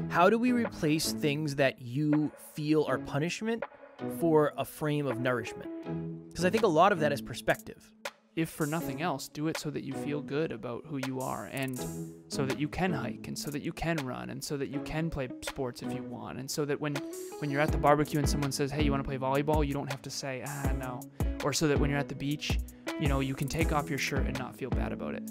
How do we replace things that you feel are punishment for a frame of nourishment? Because I think a lot of that is perspective. If for nothing else, do it so that you feel good about who you are, and so that you can hike, and so that you can run, and so that you can play sports if you want, and so that when you're at the barbecue and someone says, hey, you want to play volleyball, you don't have to say, no. Or so that when you're at the beach, you can take off your shirt and not feel bad about it.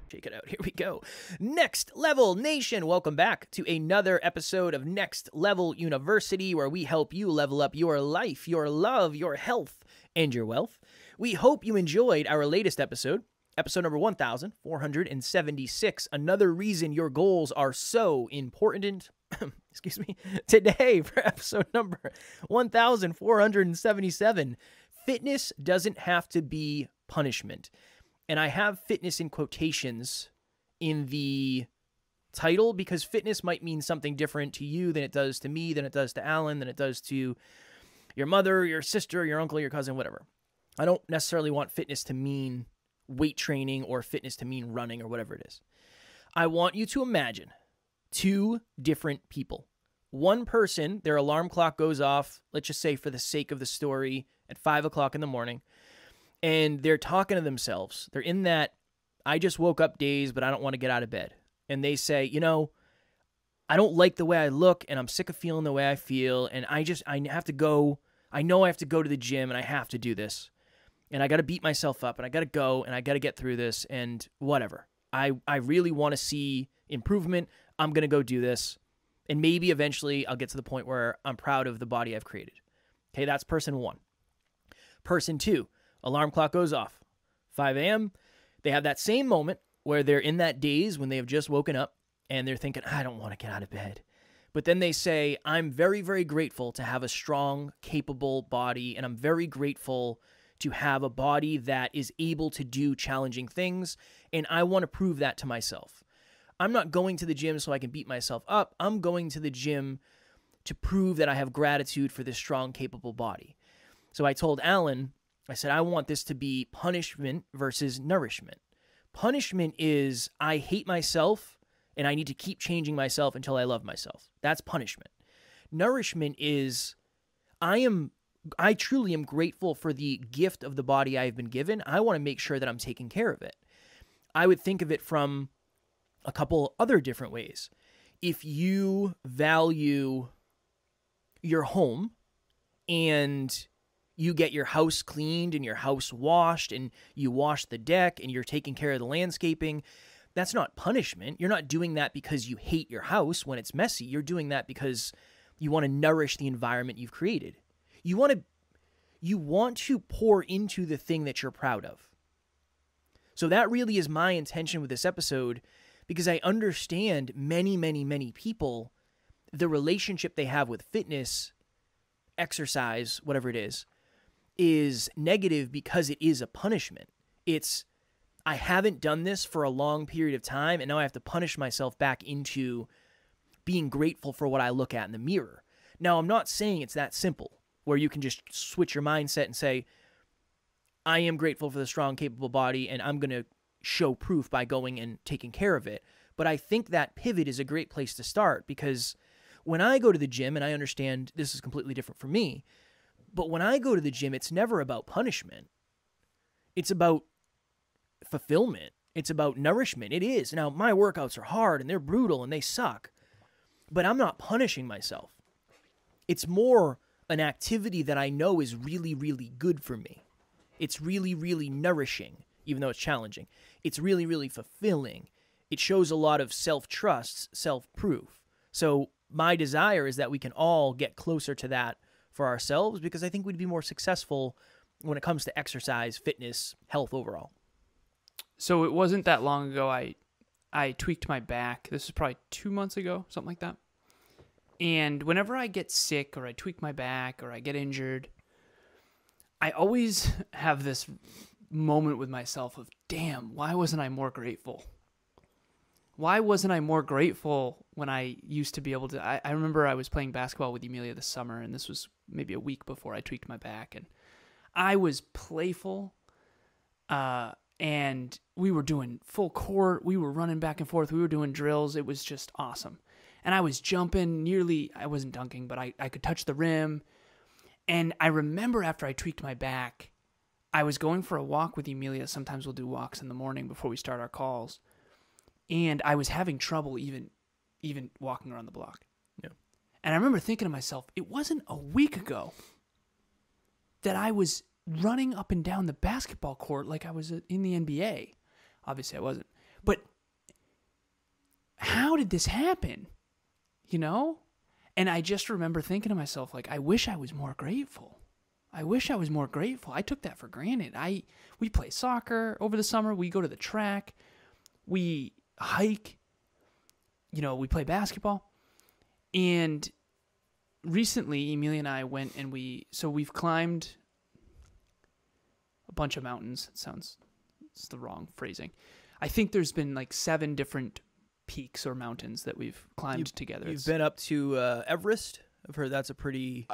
Check it out. Here we go. Next Level Nation. Welcome back to another episode of Next Level University, where we help you level up your life, your love, your health, and your wealth. We hope you enjoyed our latest episode number 1476. Another reason your goals are so important. Excuse me. Today, for episode number 1477, fitness doesn't have to be punishment. And I have fitness in quotations in the title because fitness might mean something different to you than it does to me, than it does to Alan, than it does to your mother, your sister, your uncle, your cousin, whatever. I don't necessarily want fitness to mean weight training or fitness to mean running or whatever it is. I want you to imagine two different people. One person, their alarm clock goes off, let's just say for the sake of the story, at 5 o'clock in the morning. And they're talking to themselves. They're in that, I just woke up days, but I don't want to get out of bed. And they say, I don't like the way I look, and I'm sick of feeling the way I feel, and I have to go. I know I have to go to the gym, and I have to do this. And I got to beat myself up, and I got to go, and I got to get through this, and whatever. I really want to see improvement. I'm going to go do this. And maybe eventually I'll get to the point where I'm proud of the body I've created. Okay, that's person one. Person two. Alarm clock goes off, 5 a.m. They have that same moment where they're in that daze when they have just woken up and they're thinking, I don't want to get out of bed. But then they say, I'm very, very grateful to have a strong, capable body, and I'm very grateful to have a body that is able to do challenging things, and I want to prove that to myself. I'm not going to the gym so I can beat myself up. I'm going to the gym to prove that I have gratitude for this strong, capable body. So I told Alan, I said, I want this to be punishment versus nourishment. Punishment is I hate myself and I need to keep changing myself until I love myself. That's punishment. Nourishment is I truly am grateful for the gift of the body I have been given. I want to make sure that I'm taking care of it. I would think of it from a couple other different ways. If you value your home and you get your house cleaned and your house washed and you wash the deck and you're taking care of the landscaping, that's not punishment. You're not doing that because you hate your house when it's messy. You're doing that because you want to nourish the environment you've created. You want to pour into the thing that you're proud of. So that really is my intention with this episode, because I understand many, many, many people, the relationship they have with fitness, exercise, whatever it is negative because it is a punishment. It's, I haven't done this for a long period of time, and now I have to punish myself back into being grateful for what I look at in the mirror. Now, I'm not saying it's that simple, where you can just switch your mindset and say, I am grateful for the strong, capable body, and I'm going to show proof by going and taking care of it. But I think that pivot is a great place to start, because when I go to the gym, and I understand this is completely different for me, but when I go to the gym, it's never about punishment. It's about fulfillment. It's about nourishment. It is. Now, my workouts are hard and they're brutal and they suck, but I'm not punishing myself. It's more an activity that I know is really, really good for me. It's really, really nourishing, even though it's challenging. It's really, really fulfilling. It shows a lot of self-trust, self-proof. So my desire is that we can all get closer to that for ourselves, because I think we'd be more successful when it comes to exercise, fitness, health overall. So it wasn't that long ago I tweaked my back. This was probably 2 months ago, something like that. And whenever I get sick or I tweak my back or I get injured, I always have this moment with myself of, damn, why wasn't I more grateful? Why wasn't I more grateful when I used to be able to? I remember I was playing basketball with Emilia this summer, and this was maybe a week before I tweaked my back, and I was playful, and And we were doing full court. We were running back and forth. We were doing drills. It was just awesome. And I was jumping I wasn't dunking, but I could touch the rim. And I remember after I tweaked my back, I was going for a walk with Emilia. Sometimes we'll do walks in the morning before we start our calls. And I was having trouble even walking around the block. Yeah. And I remember thinking to myself, it wasn't a week ago that I was running up and down the basketball court like I was in the NBA. Obviously I wasn't. But how did this happen? You know? And I just remember thinking to myself, like, I wish I was more grateful. I wish I was more grateful. I took that for granted. We play soccer over the summer. We go to the track. We hike. You know, we play basketball. And recently, Emilia and I went and we've climbed a bunch of mountains. It's the wrong phrasing. I think there's been like 7 different peaks or mountains that we've climbed together. You've been up to Everest? I've heard that's a pretty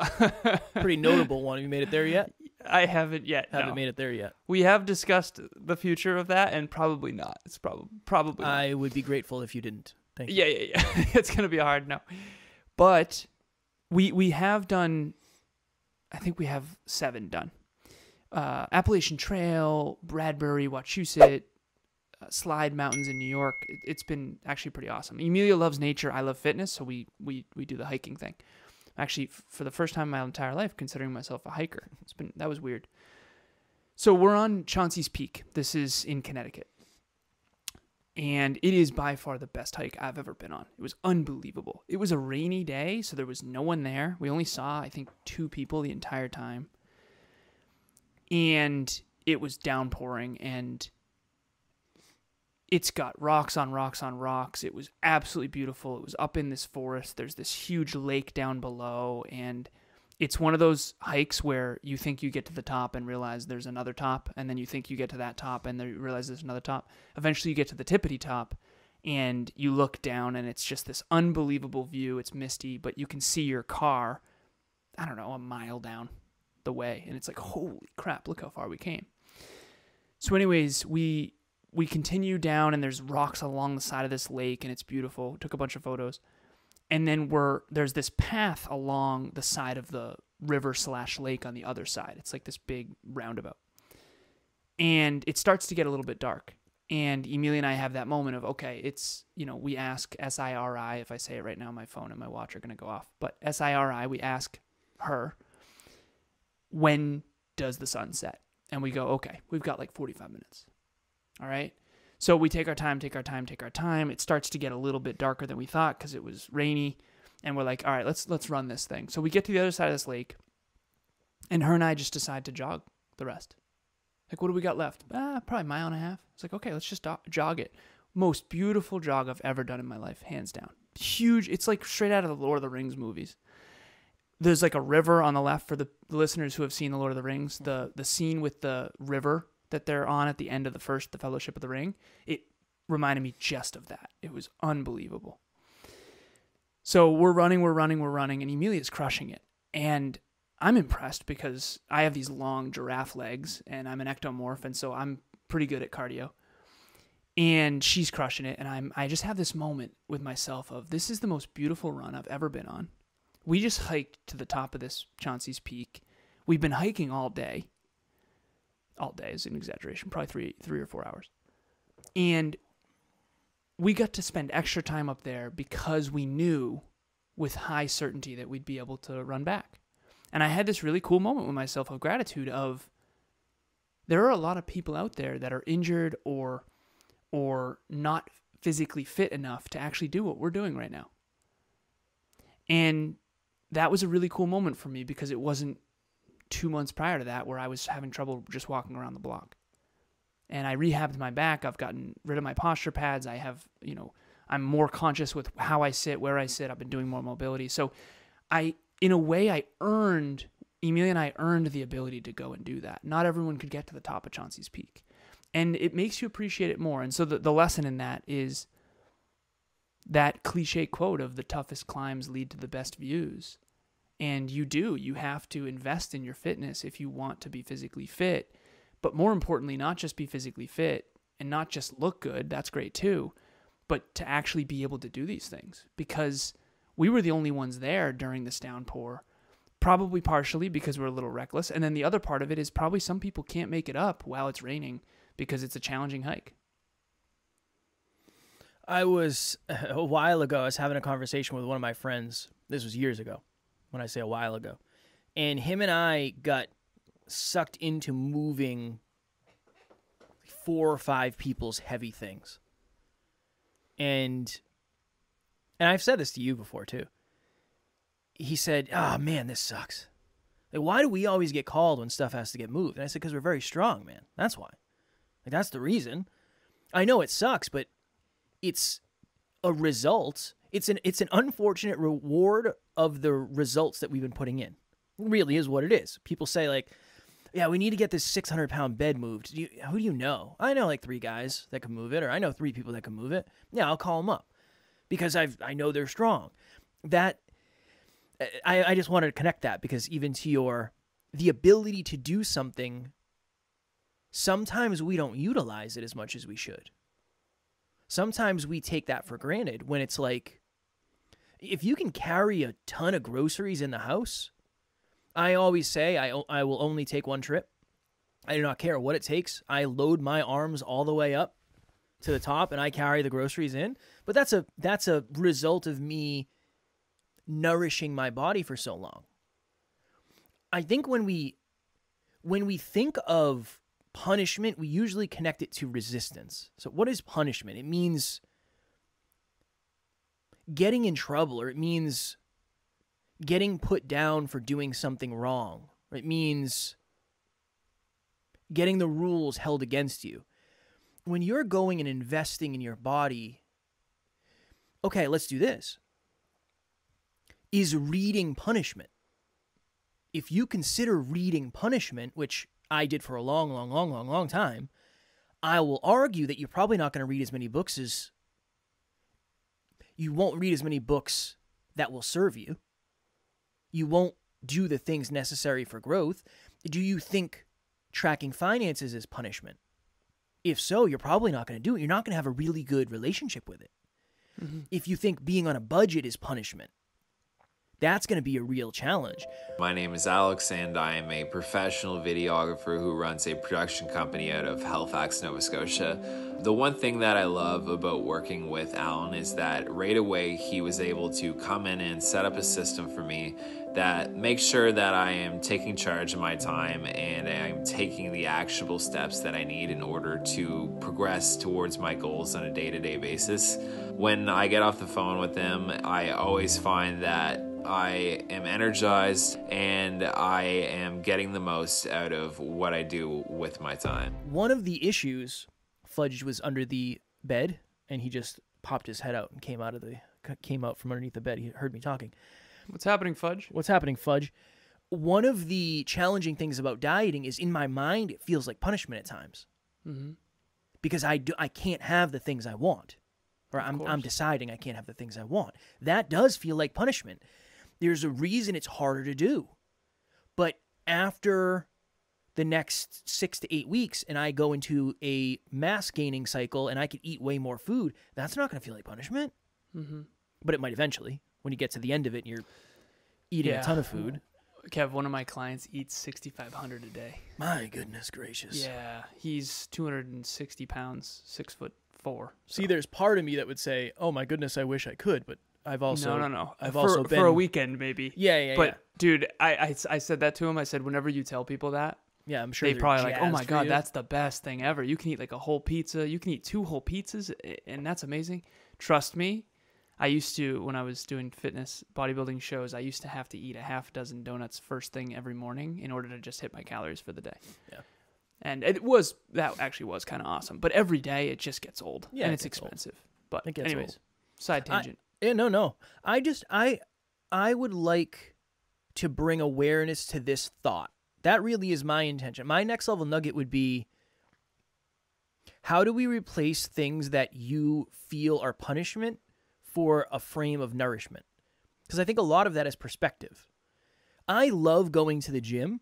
notable one. Have you made it there yet? I haven't yet. Haven't made it there yet. We have discussed the future of that, and probably not. It's probably not. I would be grateful if you didn't. Thank you. Yeah. It's going to be hard now. But we have done, I think we have 7 done. Appalachian Trail, Bradbury, Wachusett, Slide Mountains in New York. It's been actually pretty awesome. Emilia loves nature. I love fitness, so we do the hiking thing. Actually, for the first time in my entire life, considering myself a hiker. That was weird. So we're on Chauncey's Peak. This is in Connecticut. And it is by far the best hike I've ever been on. It was unbelievable. It was a rainy day, so there was no one there. We only saw, I think, 2 people the entire time. And it was downpouring, and it's got rocks on rocks on rocks. It was absolutely beautiful. It was up in this forest. There's this huge lake down below, and it's one of those hikes where you think you get to the top and realize there's another top, and then you think you get to that top and then you realize there's another top. Eventually you get to the tippity top, and you look down, and it's just this unbelievable view. It's misty, but you can see your car, I don't know, a mile down the way, and it's like, holy crap, look how far we came. So anyways, we continue down, and there's rocks along the side of this lake, and it's beautiful. Took a bunch of photos. And then there's this path along the side of the river/lake on the other side. It's like this big roundabout. And it starts to get a little bit dark. And Emilia and I have that moment of, okay, it's, we ask SIRI, if I say it right now, my phone and my watch are going to go off. But SIRI, we ask her, when does the sun set? And we go, okay, we've got like 45 minutes. All right. So we take our time. It starts to get a little bit darker than we thought because it was rainy. And we're like, all right, let's run this thing. So we get to the other side of this lake, and her and I just decide to jog the rest. Like, what do we got left? Probably a mile and a half. It's like, okay, let's just jog it. Most beautiful jog I've ever done in my life, hands down. Huge. It's like straight out of the Lord of the Rings movies. There's like a river on the left for the listeners who have seen the Lord of the Rings. The scene with the river that they're on at the end of the Fellowship of the Ring, it reminded me just of that. It was unbelievable. So we're running, and Emilia's crushing it. And I'm impressed because I have these long giraffe legs, and I'm an ectomorph, and so I'm pretty good at cardio. And she's crushing it, and I just have this moment with myself of, this is the most beautiful run I've ever been on. We just hiked to the top of this Chauncey's Peak. We've been hiking all day. All day is an exaggeration, probably three or 4 hours. And we got to spend extra time up there because we knew with high certainty that we'd be able to run back. And I had this really cool moment with myself of gratitude of, there are a lot of people out there that are injured or not physically fit enough to actually do what we're doing right now. And that was a really cool moment for me because it wasn't 2 months prior to that where I was having trouble just walking around the block. And I rehabbed my back. I've gotten rid of my posture pads. I have, I'm more conscious with how I sit, where I sit. I've been doing more mobility. So in a way, Emilia and I earned the ability to go and do that. Not everyone could get to the top of Chauncey's Peak. And it makes you appreciate it more. And so the lesson in that is that cliche quote of the toughest climbs lead to the best views. And you have to invest in your fitness if you want to be physically fit. But more importantly, not just be physically fit, and not just look good, that's great too, but to actually be able to do these things, because we were the only ones there during this downpour, probably partially because we're a little reckless. And then the other part of it is probably some people can't make it up while it's raining because it's a challenging hike. A while ago, I was having a conversation with one of my friends. This was years ago, when I say a while ago. And him and I got sucked into moving 4 or 5 people's heavy things. And I've said this to you before too. He said, "Oh man, this sucks. Like, why do we always get called when stuff has to get moved?" And I said, "Because we're very strong, man. That's why. Like, that's the reason. I know it sucks, but it's a result. It's an unfortunate reward of the results that we've been putting in. It really is what it is. People say like, yeah, we need to get this 600-pound bed moved. Who do you know? I know like 3 guys that can move it, or I know 3 people that can move it. Yeah, I'll call them up because I know they're strong. That I just wanted to connect that, because even to the ability to do something, sometimes we don't utilize it as much as we should. Sometimes we take that for granted, when it's like, if you can carry a ton of groceries in the house, I always say I will only take 1 trip. I do not care what it takes. I load my arms all the way up to the top and I carry the groceries in. But that's a result of me nourishing my body for so long. I think when we think of punishment, we usually connect it to resistance. So what is punishment? It means getting in trouble, or it means getting put down for doing something wrong. Or it means getting the rules held against you. When you're going and investing in your body, okay, let's do this. Is reading punishment? If you consider reading punishment, which I did for a long time, I will argue that you're probably not going to read as many books as... You won't read as many books that will serve you. You won't do the things necessary for growth. Do you think tracking finances is punishment? If so, you're probably not going to do it. You're not going to have a really good relationship with it. Mm-hmm. If you think being on a budget is punishment, that's going to be a real challenge. My name is Alex, and I am a professional videographer who runs a production company out of Halifax, Nova Scotia. The one thing that I love about working with Alan is that right away he was able to come in and set up a system for me that makes sure that I am taking charge of my time and I'm taking the actionable steps that I need in order to progress towards my goals on a day-to-day basis. When I get off the phone with him, I always find that I am energized and I am getting the most out of what I do with my time. One of the issues, Fudge was under the bed and he just popped his head out and came out from underneath the bed. He heard me talking. What's happening, Fudge? What's happening, Fudge? One of the challenging things about dieting is, in my mind, it feels like punishment at times. Mm-hmm. Because I can't have the things I want. Or I'm deciding I can't have the things I want. That does feel like punishment. There's a reason it's harder to do. But after the next 6 to 8 weeks and I go into a mass gaining cycle and I can eat way more food, that's not going to feel like punishment. Mm-hmm. But it might eventually, when you get to the end of it and you're eating a ton of food. Kev, one of my clients eats 6,500 a day. My goodness gracious. Yeah, he's 260 pounds, 6'4". So. See, there's part of me that would say, "Oh my goodness, I wish I could," but I've also no. I've also been for a weekend maybe. Yeah. But dude, I said that to him. I said, whenever you tell people that, yeah, I'm sure they probably like, "Oh my god, you. That's the best thing ever. You can eat like a whole pizza. You can eat 2 whole pizzas, and that's amazing." Trust me. I used to, when I was doing fitness bodybuilding shows, I used to have to eat a half dozen donuts first thing every morning in order to just hit my calories for the day. Yeah. And that actually was kind of awesome. But every day it just gets old. Yeah, and it's expensive. But anyways, side tangent. No. I would like to bring awareness to this thought. That really is my intention. My next level nugget would be, how do we replace things that you feel are punishment for a frame of nourishment? Because I think a lot of that is perspective. I love going to the gym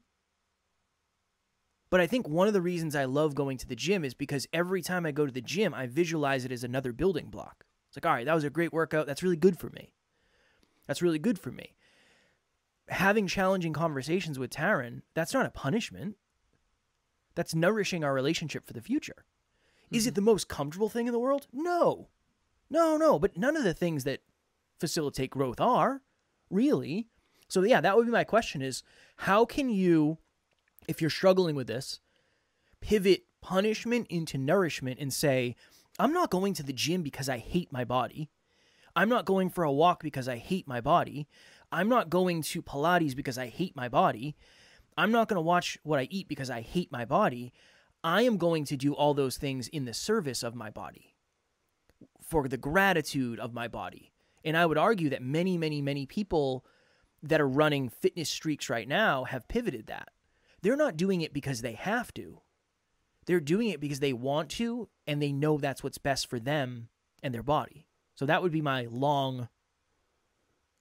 But I think one of the reasons I love going to the gym is because every time I go to the gym, I visualize it as another building block. It's like, all right, that was a great workout. That's really good for me. That's really good for me. Having challenging conversations with Taryn, that's not a punishment. That's nourishing our relationship for the future. Is it the most comfortable thing in the world? No. No. But none of the things that facilitate growth are, really. So yeah, that would be my question is, how can you, if you're struggling with this, pivot punishment into nourishment and say, I'm not going to the gym because I hate my body. I'm not going for a walk because I hate my body. I'm not going to Pilates because I hate my body. I'm not going to watch what I eat because I hate my body. I am going to do all those things in the service of my body, for the gratitude of my body. And I would argue that many, many, many people that are running fitness streaks right now have pivoted that. They're not doing it because they have to. They're doing it because they want to, and they know that's what's best for them and their body. So that would be my long,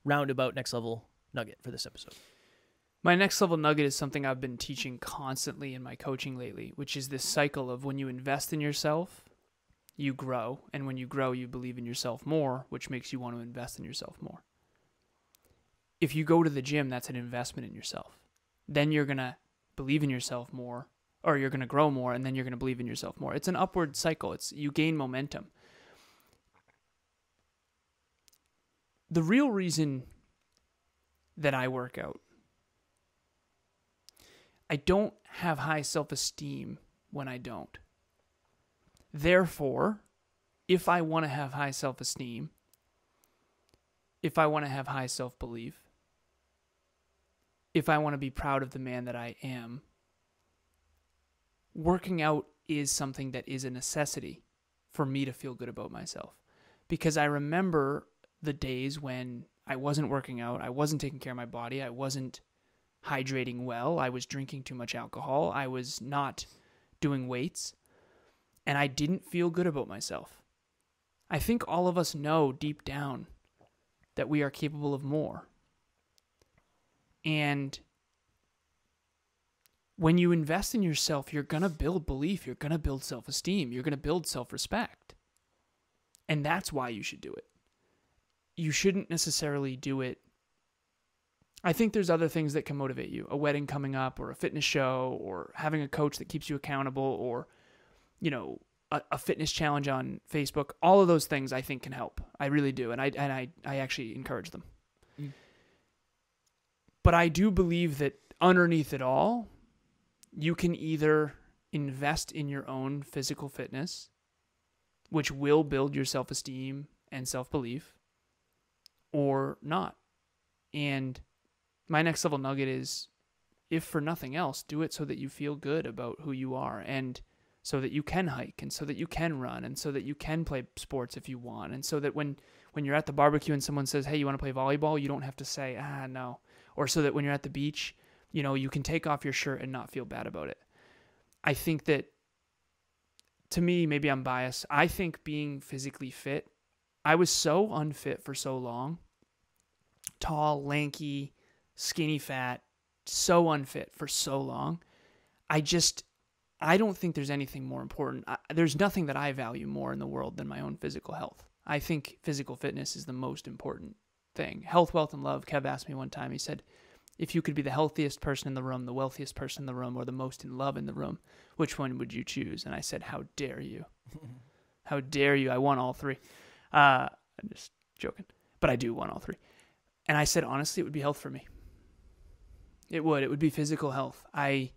roundabout next level nugget for this episode. My next level nugget is something I've been teaching constantly in my coaching lately, which is this cycle of when you invest in yourself, you grow. And when you grow, you believe in yourself more, which makes you want to invest in yourself more. If you go to the gym, that's an investment in yourself. Then you're going to believe in yourself more, or you're going to grow more, and then you're going to believe in yourself more. It's an upward cycle. You gain momentum. The real reason that I work out, I don't have high self-esteem when I don't. Therefore, if I want to have high self-esteem, if I want to have high self-belief, if I want to be proud of the man that I am, working out is something that is a necessity for me to feel good about myself. Because I remember the days when I wasn't working out, I wasn't taking care of my body, I wasn't hydrating well, I was drinking too much alcohol, I was not doing weights, and I didn't feel good about myself. I think all of us know deep down that we are capable of more. And when you invest in yourself, you're going to build belief, you're going to build self-esteem, you're going to build self-respect. And that's why you should do it. You shouldn't necessarily do it. I think there's other things that can motivate you. A wedding coming up, or a fitness show, or having a coach that keeps you accountable, or, a fitness challenge on Facebook. All of those things I think can help. I really do. And I actually encourage them. Mm. But I do believe that underneath it all, you can either invest in your own physical fitness, which will build your self-esteem and self-belief, or not. And my next level nugget is, if for nothing else, do it so that you feel good about who you are, and so that you can hike, and so that you can run, and so that you can play sports if you want, and so that when you're at the barbecue and someone says, hey, you want to play volleyball, you don't have to say, no. Or so that when you're at the beach, you can take off your shirt and not feel bad about it. I think that, to me, maybe I'm biased, I think being physically fit, I was so unfit for so long. Tall, lanky, skinny, fat, so unfit for so long. I don't think there's anything more important. There's nothing that I value more in the world than my own physical health. I think physical fitness is the most important thing. Health, wealth, and love. Kev asked me one time, he said, if you could be the healthiest person in the room, the wealthiest person in the room, or the most in love in the room, which one would you choose? And I said, how dare you? How dare you? I want all three. I'm just joking. But I do want all three. And I said, honestly, it would be health for me. It would. It would be physical health. I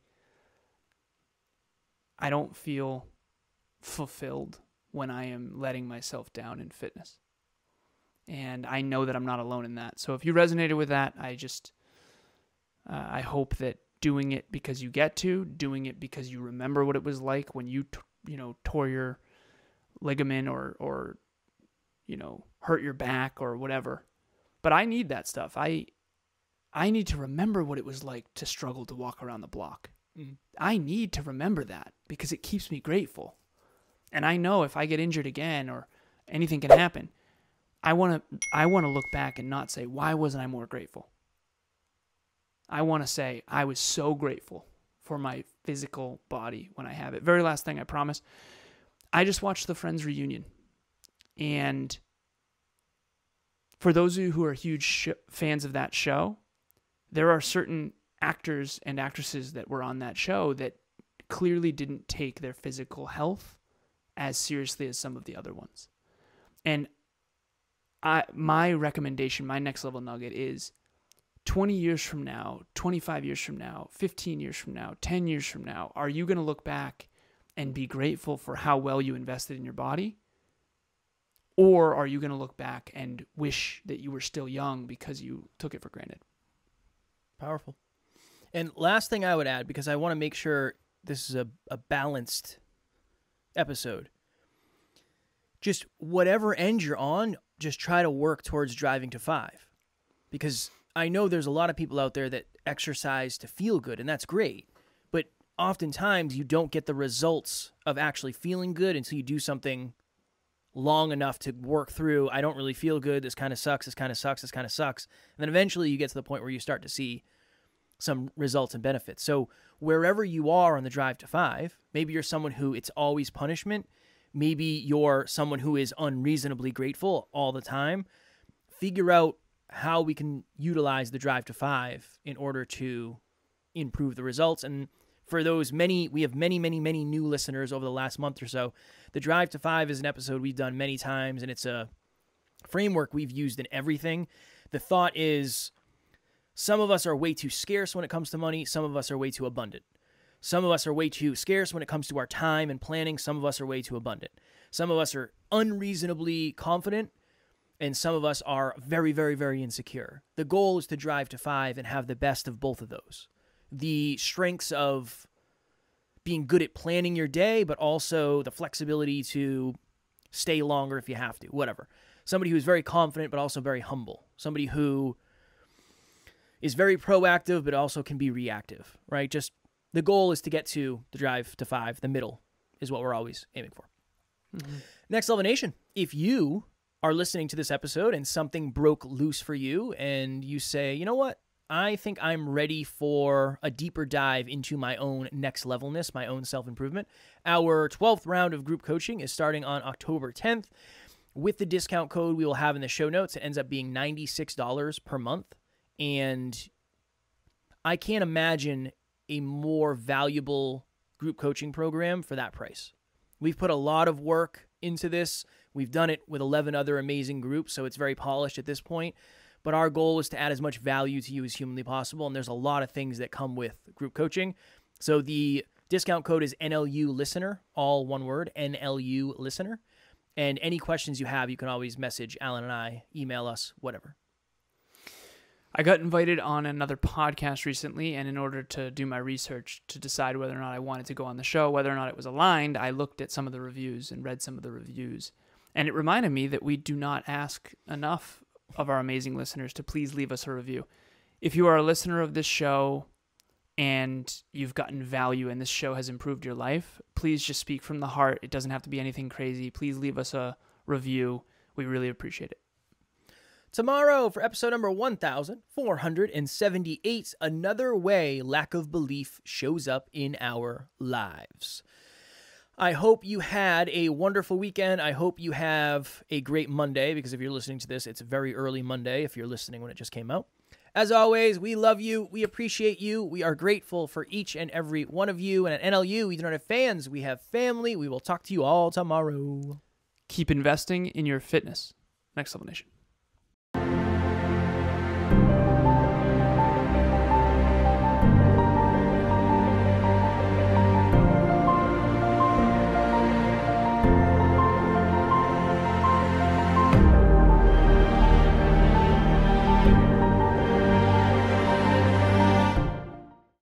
don't feel fulfilled when I am letting myself down in fitness. And I know that I'm not alone in that. So if you resonated with that, I hope that doing it because you get to, doing it because you remember what it was like when you tore your ligament or hurt your back or whatever. But I need that stuff. I need to remember what it was like to struggle to walk around the block. Mm. I need to remember that because it keeps me grateful. And I know if I get injured again or anything can happen, I want to look back and not say, why wasn't I more grateful? I want to say, I was so grateful for my physical body when I have it. Very last thing, I promise. I just watched the Friends reunion. And for those of you who are huge fans of that show, there are certain actors and actresses that were on that show that clearly didn't take their physical health as seriously as some of the other ones. And my recommendation, my next level nugget is 20 years from now, 25 years from now, 15 years from now, 10 years from now, are you going to look back and be grateful for how well you invested in your body? Or are you going to look back and wish that you were still young because you took it for granted? Powerful. And last thing I would add, because I want to make sure this is a balanced episode, just whatever end you're on, just try to work towards driving to 5. Because I know there's a lot of people out there that exercise to feel good, and that's great. But oftentimes you don't get the results of actually feeling good until you do something long enough to work through, I don't really feel good, this kind of sucks, this kind of sucks, this kind of sucks. And then eventually you get to the point where you start to see some results and benefits. So wherever you are on the drive to 5, maybe you're someone who it's always punishment. Maybe you're someone who is unreasonably grateful all the time. Figure out how we can utilize the drive to 5 in order to improve the results. And for those we have many new listeners over the last month or so. The drive to 5 is an episode we've done many times, and it's a framework we've used in everything. The thought is, some of us are way too scarce when it comes to money. Some of us are way too abundant. Some of us are way too scarce when it comes to our time and planning. Some of us are way too abundant. Some of us are unreasonably confident, and some of us are very, very, very insecure. The goal is to drive to 5 and have the best of both of those. The strengths of being good at planning your day, but also the flexibility to stay longer if you have to, whatever. Somebody who's very confident, but also very humble. Somebody who is very proactive, but also can be reactive, right? Just the goal is to get to the drive to 5. The middle is what we're always aiming for. Mm-hmm. Next Level Nation, if you are listening to this episode and something broke loose for you and you say, you know what? I think I'm ready for a deeper dive into my own next levelness, my own self-improvement. Our 12th round of group coaching is starting on October 10th. With the discount code we will have in the show notes, it ends up being $96 per month. And I can't imagine a more valuable group coaching program for that price. We've put a lot of work into this. We've done it with 11 other amazing groups, so it's very polished at this point. But our goal is to add as much value to you as humanly possible, and there's a lot of things that come with group coaching. So the discount code is NLU Listener, all one word, NLU Listener. And any questions you have, you can always message Alan and I, email us, whatever. I got invited on another podcast recently, and in order to do my research to decide whether or not I wanted to go on the show, whether or not it was aligned, I looked at some of the reviews and read some of the reviews. And it reminded me that we do not ask enough of our amazing listeners to please leave us a review. If you are a listener of this show and you've gotten value and this show has improved your life, please just speak from the heart. It doesn't have to be anything crazy. Please leave us a review. We really appreciate it. Tomorrow, for episode number 1478, another way lack of belief shows up in our lives. I hope you had a wonderful weekend. I hope you have a great Monday, because if you're listening to this, it's a very early Monday if you're listening when it just came out. As always, we love you. We appreciate you. We are grateful for each and every one of you. And at NLU, we do not have fans. We have family. We will talk to you all tomorrow. Keep investing in your fitness. Next Level Nation.